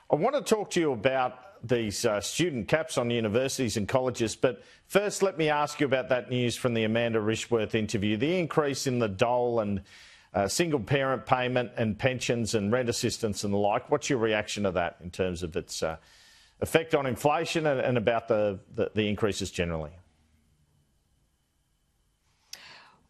I want to talk to you about these student caps on universities and colleges, but first let me ask you about that news from the Amanda Rishworth interview, the increase in the dole and single parent payment and pensions and rent assistance and the like. What's your reaction to that in terms of its effect on inflation and about the increases generally?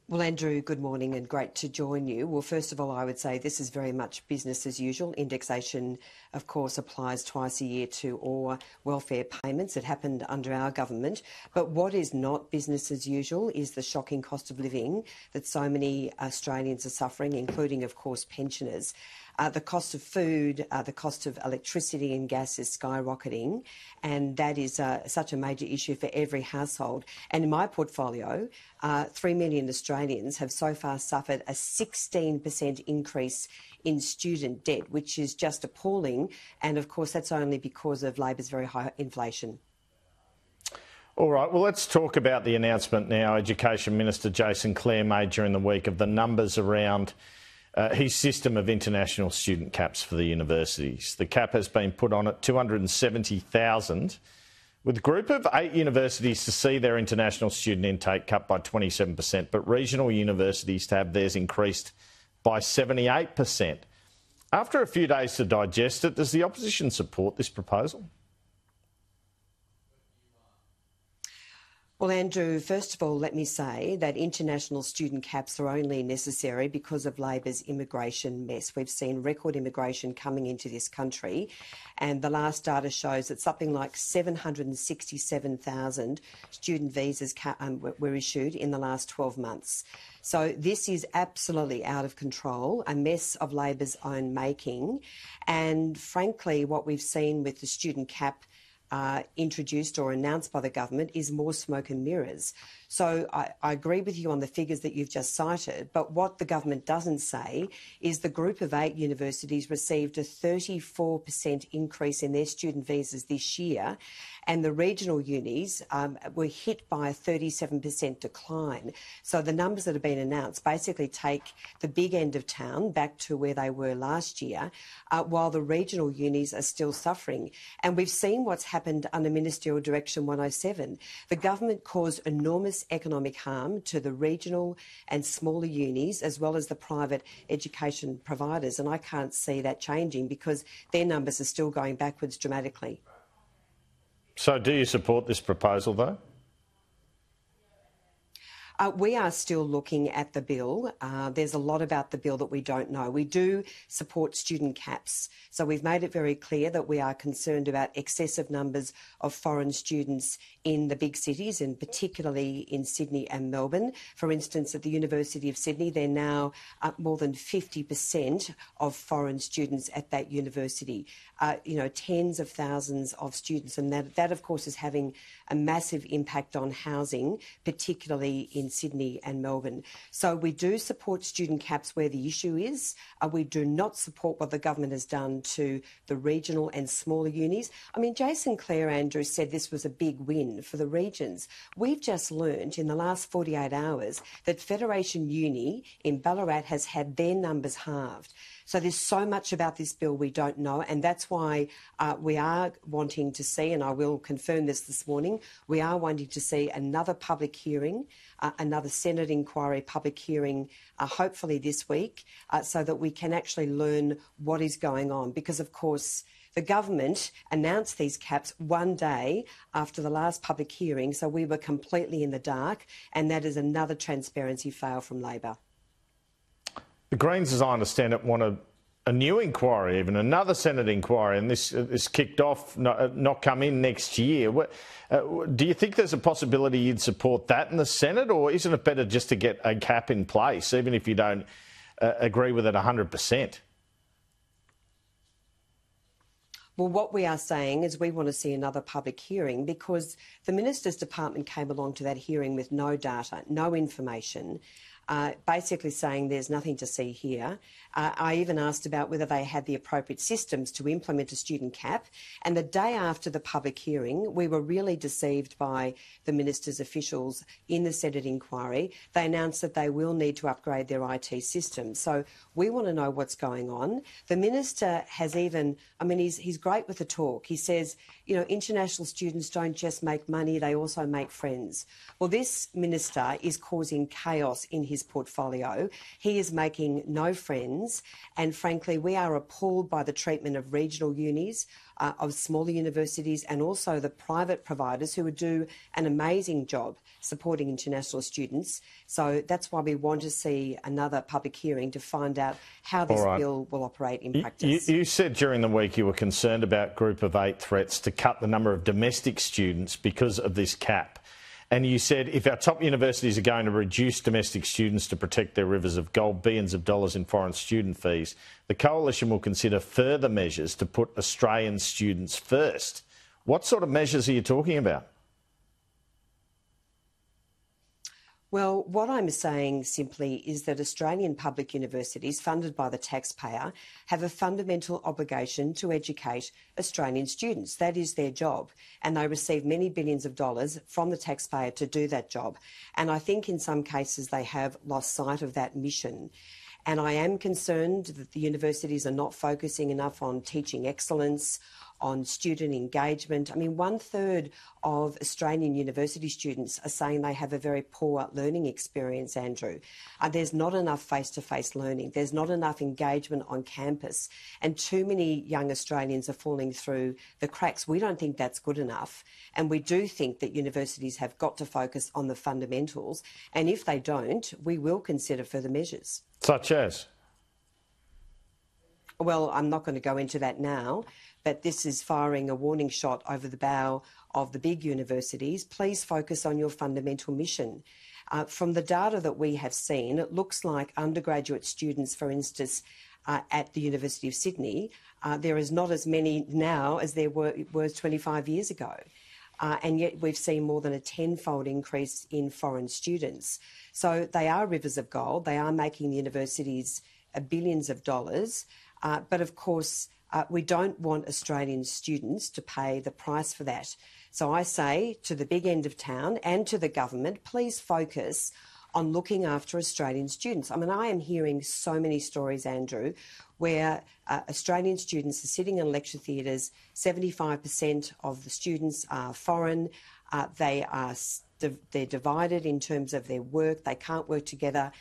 Well, Andrew, good morning and great to join you. Well, first of all, I would say this is very much business as usual. Indexation, of course, applies twice a year to all welfare payments. It happened under our government. But what is not business as usual is the shocking cost of living that so many Australians are suffering, including, of course, pensioners. The cost of food, the cost of electricity and gas is skyrocketing, and that is such a major issue for every household. And in my portfolio, 3 million Australians have so far suffered a 16% increase in student debt, which is just appalling. And of course, that's only because of Labor's very high inflation. All right, well, let's talk about the announcement now Education Minister Jason Clare made during the week of the numbers around his system of international student caps for the universities. The cap has been put on at 270,000, with a group of 8 universities to see their international student intake cut by 27%, but regional universities to have theirs increased by 78%. After a few days to digest it, does the opposition support this proposal? Well, Andrew, first of all, let me say that international student caps are only necessary because of Labor's immigration mess. We've seen record immigration coming into this country, and the last data shows that something like 767,000 student visas were issued in the last 12 months. So this is absolutely out of control, a mess of Labor's own making. And frankly, what we've seen with the student cap introduced or announced by the government is more smoke and mirrors. So I agree with you on the figures that you've just cited, but what the government doesn't say is the group of 8 universities received a 34% increase in their student visas this year, and the regional unis were hit by a 37% decline. So the numbers that have been announced basically take the big end of town back to where they were last year, while the regional unis are still suffering. And we've seen what's happened under Ministerial Direction 107. The government caused enormous economic harm to the regional and smaller unis as well as the private education providers, and I can't see that changing because their numbers are still going backwards dramatically. So do you support this proposal though? We are still looking at the bill. There's a lot about the bill that we don't know. We do support student caps. So we've made it very clear that we are concerned about excessive numbers of foreign students in the big cities, and particularly in Sydney and Melbourne. For instance, at the University of Sydney, they're now more than 50% of foreign students at that university. Tens of thousands of students, and that of course is having a massive impact on housing, particularly in Sydney and Melbourne. So we do support student caps where the issue is. We do not support what the government has done to the regional and smaller unis. I mean, Jason Clare, Andrew, said this was a big win for the regions. We've just learned in the last 48 hours that Federation Uni in Ballarat has had their numbers halved. So there's so much about this bill we don't know, and that's why we are wanting to see, and I will confirm this morning, we are wanting to see another public hearing, another Senate inquiry public hearing, hopefully this week, so that we can actually learn what is going on. Because, of course, the government announced these caps one day after the last public hearing, so we were completely in the dark, and that is another transparency fail from Labor. The Greens, as I understand it, want a new inquiry, even another Senate inquiry, and this is kicked off, not come in next year. Do you think there's a possibility you'd support that in the Senate, or isn't it better just to get a cap in place, even if you don't agree with it 100%? Well, what we are saying is we want to see another public hearing because the Minister's Department came along to that hearing with no data, no information. basically saying there's nothing to see here. I even asked about whether they had the appropriate systems to implement a student cap. And the day after the public hearing, we were really deceived by the minister's officials in the Senate inquiry. They announced that they will need to upgrade their IT systems. So we want to know what's going on. The minister has even, I mean, he's great with the talk. He says, you know, international students don't just make money, they also make friends. Well, this minister is causing chaos in his portfolio. He is making no friends, and frankly, we are appalled by the treatment of regional unis, of smaller universities, and also the private providers who would do an amazing job supporting international students. So that's why we want to see another public hearing to find out how this bill will operate in practice. You said during the week you were concerned about Group of 8 threats to cut the number of domestic students because of this cap. And you said if our top universities are going to reduce domestic students to protect their rivers of gold, billions of dollars in foreign student fees, the Coalition will consider further measures to put Australian students first. What sort of measures are you talking about? Well, what I'm saying simply is that Australian public universities funded by the taxpayer have a fundamental obligation to educate Australian students. That is their job, and they receive many billions of dollars from the taxpayer to do that job. And I think in some cases they have lost sight of that mission. And I am concerned that the universities are not focusing enough on teaching excellence, on student engagement. I mean, 1/3 of Australian university students are saying they have a very poor learning experience, Andrew. There's not enough face-to-face learning. There's not enough engagement on campus. And too many young Australians are falling through the cracks. We don't think that's good enough. And we do think that universities have got to focus on the fundamentals. And if they don't, we will consider further measures. Such as? Well, I'm not going to go into that now, but this is firing a warning shot over the bow of the big universities. Please focus on your fundamental mission. From the data that we have seen, it looks like undergraduate students, for instance, at the University of Sydney, there is not as many now as there was 25 years ago. And yet we've seen more than a 10-fold increase in foreign students. So they are rivers of gold. They are making the universities billions of dollars. But of course, we don't want Australian students to pay the price for that. So I say to the big end of town and to the government, please focus on looking after Australian students. I mean, I am hearing so many stories, Andrew, where Australian students are sitting in lecture theatres, 75% of the students are foreign, they're divided in terms of their work, they can't work together.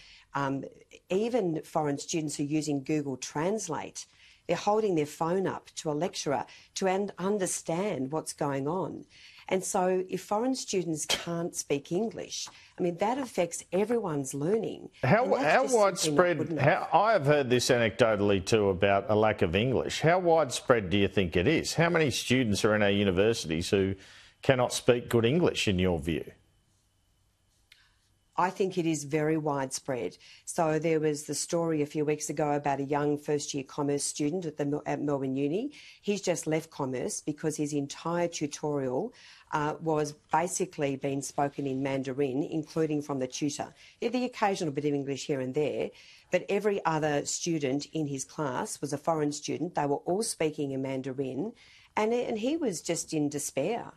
Even foreign students are using Google Translate. They're holding their phone up to a lecturer to understand what's going on. And so if foreign students can't speak English, I mean, that affects everyone's learning. How widespread, I have heard this anecdotally too about a lack of English. How widespread do you think it is? How many students are in our universities who cannot speak good English in your view? I think it is very widespread. So there was the story a few weeks ago about a young first-year commerce student at Melbourne Uni. He's just left commerce because his entire tutorial was basically being spoken in Mandarin, including from the tutor. The occasional bit of English here and there, but every other student in his class was a foreign student. They were all speaking in Mandarin, and he was just in despair.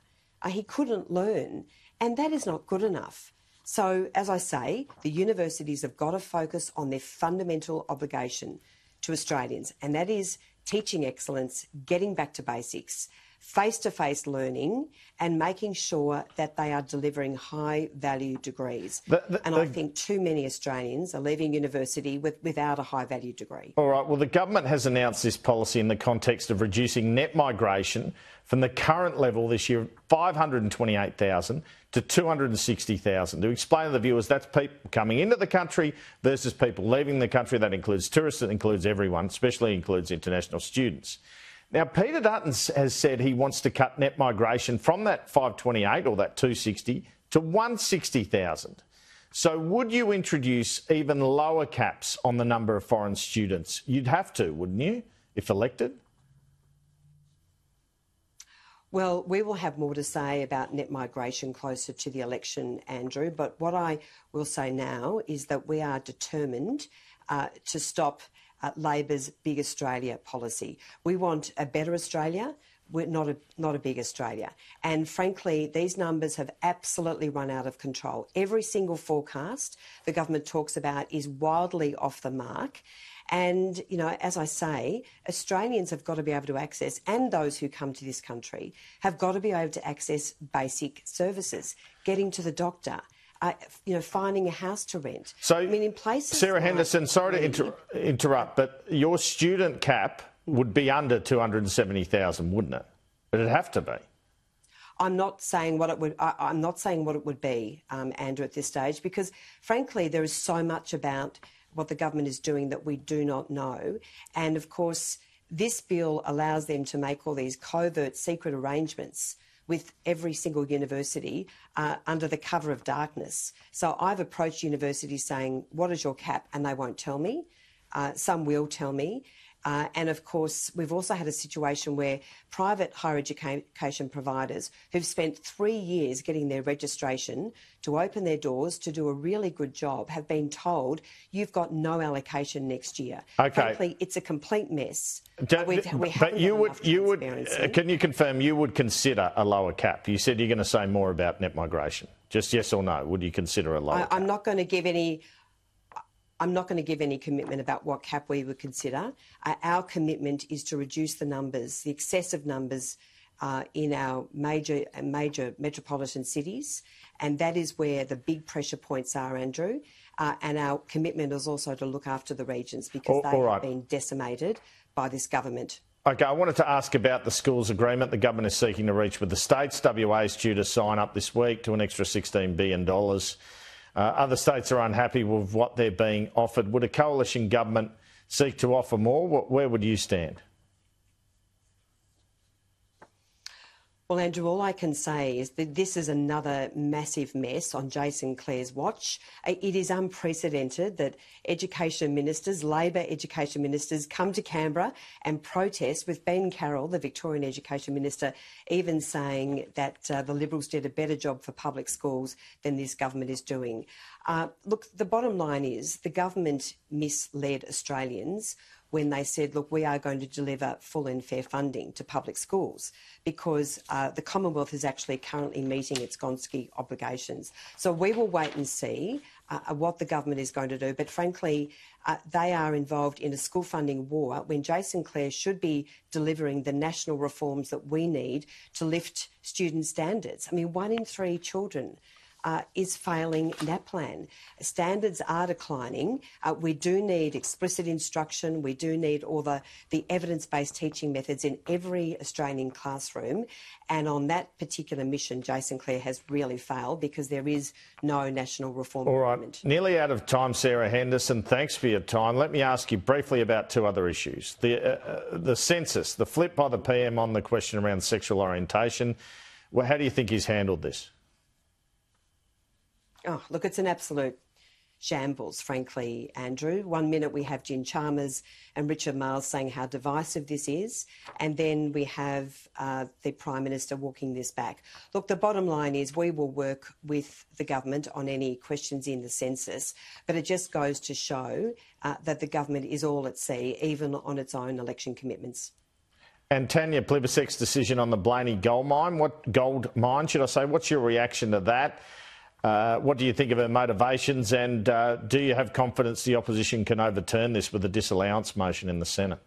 He couldn't learn, and that is not good enough. So, as I say, the universities have got to focus on their fundamental obligation to Australians, and that is teaching excellence, getting back to basics, face-to-face learning, and making sure that they are delivering high-value degrees. I think too many Australians are leaving university without a high-value degree. All right, well, the government has announced this policy in the context of reducing net migration from the current level this year, 528,000 to 260,000. To explain to the viewers, that's people coming into the country versus people leaving the country. That includes tourists, that includes everyone, especially includes international students. Now, Peter Dutton has said he wants to cut net migration from that 528 or that 260 to 160,000. So would you introduce even lower caps on the number of foreign students? You'd have to, wouldn't you, if elected? Well, we will have more to say about net migration closer to the election, Andrew, but what I will say now is that we are determined to stop Labor's Big Australia policy. We want a better Australia. We're not a big Australia. And frankly, these numbers have absolutely run out of control. Every single forecast the government talks about is wildly off the mark. And, you know, as I say, Australians have got to be able to access, and those who come to this country have got to be able to access basic services, getting to the doctor, finding a house to rent. So, I mean, in places Sarah like Henderson, sorry to interrupt, but your student cap would be under 270,000, wouldn't it? It'd have to be. I'm not saying what it would. I'm not saying what it would be, Andrew, at this stage, because frankly, there is so much about what the government is doing that we do not know. And of course, this bill allows them to make all these covert, secret arrangements with every single university under the cover of darkness. So I've approached universities saying, "What is your cap?" And they won't tell me. Some will tell me. And of course, we've also had a situation where private higher education providers who've spent 3 years getting their registration to open their doors to do a really good job have been told you've got no allocation next year. Okay. Frankly, it's a complete mess. But you would, can you confirm you would consider a lower cap? You said you're going to say more about net migration. Just yes or no, would you consider a lower cap? I'm not going to give any... I'm not going to give any commitment about what cap we would consider. Our commitment is to reduce the numbers, the excessive numbers in our major metropolitan cities, and that is where the big pressure points are, Andrew. And our commitment is also to look after the regions because they have been decimated by this government. OK, I wanted to ask about the schools agreement the government is seeking to reach with the states. WA is due to sign up this week to an extra $16 billion. Other states are unhappy with what they're being offered. Would a coalition government seek to offer more? Where would you stand? Well, Andrew, all I can say is that this is another massive mess on Jason Clare's watch. It is unprecedented that education ministers, Labor education ministers, come to Canberra and protest, with Ben Carroll, the Victorian Education Minister, even saying that the Liberals did a better job for public schools than this government is doing. Look, the bottom line is the government misled Australians when they said, look, we are going to deliver full and fair funding to public schools because the Commonwealth is actually currently meeting its Gonski obligations. So we will wait and see what the government is going to do. But frankly, they are involved in a school funding war when Jason Clare should be delivering the national reforms that we need to lift student standards. I mean, 1 in 3 children is failing NAPLAN. Standards are declining. We do need explicit instruction. We do need all the evidence-based teaching methods in every Australian classroom. And on that particular mission, Jason Clare has really failed because there is no national reform agreement. Nearly out of time, Sarah Henderson. Thanks for your time. Let me ask you briefly about 2 other issues. The census, the flip by the PM on the question around sexual orientation. Well, how do you think he's handled this? Oh, look, it's an absolute shambles, frankly, Andrew. 1 minute we have Jen Chalmers and Richard Marles saying how divisive this is, and then we have the Prime Minister walking this back. Look, the bottom line is we will work with the government on any questions in the census, but it just goes to show that the government is all at sea, even on its own election commitments. And Tanya Plibersek's decision on the Blaney gold mine, what's your reaction to that? What do you think of her motivations, and do you have confidence the opposition can overturn this with a disallowance motion in the Senate?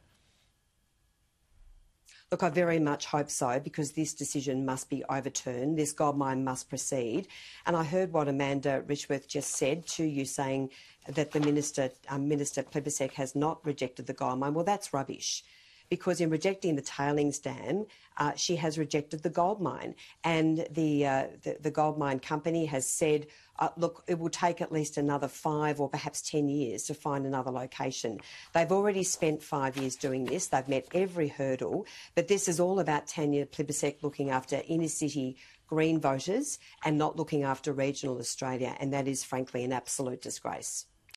Look, I very much hope so, because this decision must be overturned. This gold mine must proceed. And I heard what Amanda Richworth just said to you, saying that the Minister Plibersek has not rejected the gold mine. Well, that's rubbish. Because in rejecting the tailings dam, she has rejected the gold mine. And the gold mine company has said, look, it will take at least another 5 or perhaps 10 years to find another location. They've already spent 5 years doing this. They've met every hurdle. But this is all about Tanya Plibersek looking after inner city Green voters and not looking after regional Australia. And that is, frankly, an absolute disgrace.